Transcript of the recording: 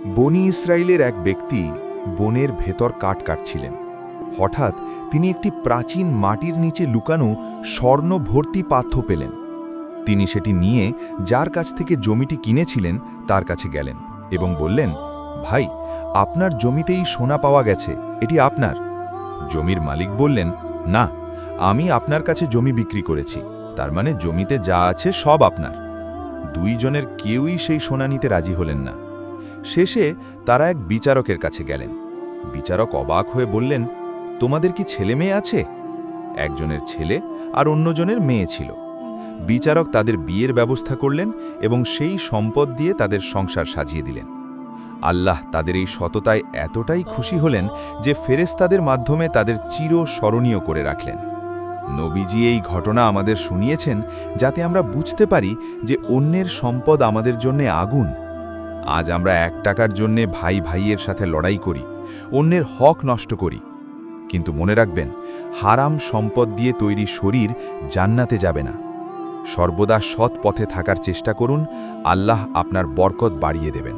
বনি ইসরায়েলের এক ব্যক্তি বনের ভেতর কাঠ কাটছিলেন। হঠাৎ তিনি একটি প্রাচীন মাটির নিচে লুকানো স্বর্ণ ভর্তি পাথ্য পেলেন। তিনি সেটি নিয়ে যার কাছ থেকে জমিটি কিনেছিলেন তার কাছে গেলেন এবং বললেন, ভাই, আপনার জমিতেই সোনা পাওয়া গেছে, এটি আপনার। জমির মালিক বললেন, না, আমি আপনার কাছে জমি বিক্রি করেছি, তার মানে জমিতে যা আছে সব আপনার। দুইজনের কেউই সেই সোনা নিতে রাজি হলেন না। শেষে তারা এক বিচারকের কাছে গেলেন। বিচারক অবাক হয়ে বললেন, তোমাদের কি ছেলে মেয়ে আছে? একজনের ছেলে আর অন্যজনের মেয়ে ছিল। বিচারক তাদের বিয়ের ব্যবস্থা করলেন এবং সেই সম্পদ দিয়ে তাদের সংসার সাজিয়ে দিলেন। আল্লাহ তাদের এই সততায় এতটাই খুশি হলেন যে ফেরেশতাদের মাধ্যমে তাদের চিরস্মরণীয় করে রাখলেন। নবীজি এই ঘটনা আমাদের শুনিয়েছেন যাতে আমরা বুঝতে পারি যে অন্যের সম্পদ আমাদের জন্যে আগুন। আজ আমরা 1 টাকার জন্যে ভাই ভাইয়ের সাথে লড়াই করি, অন্যের হক নষ্ট করি। কিন্তু মনে রাখবেন, হারাম সম্পদ দিয়ে তৈরি শরীর জান্নাতে যাবে না। সর্বদা সৎ পথে থাকার চেষ্টা করুন, আল্লাহ আপনার বরকত বাড়িয়ে দেবেন।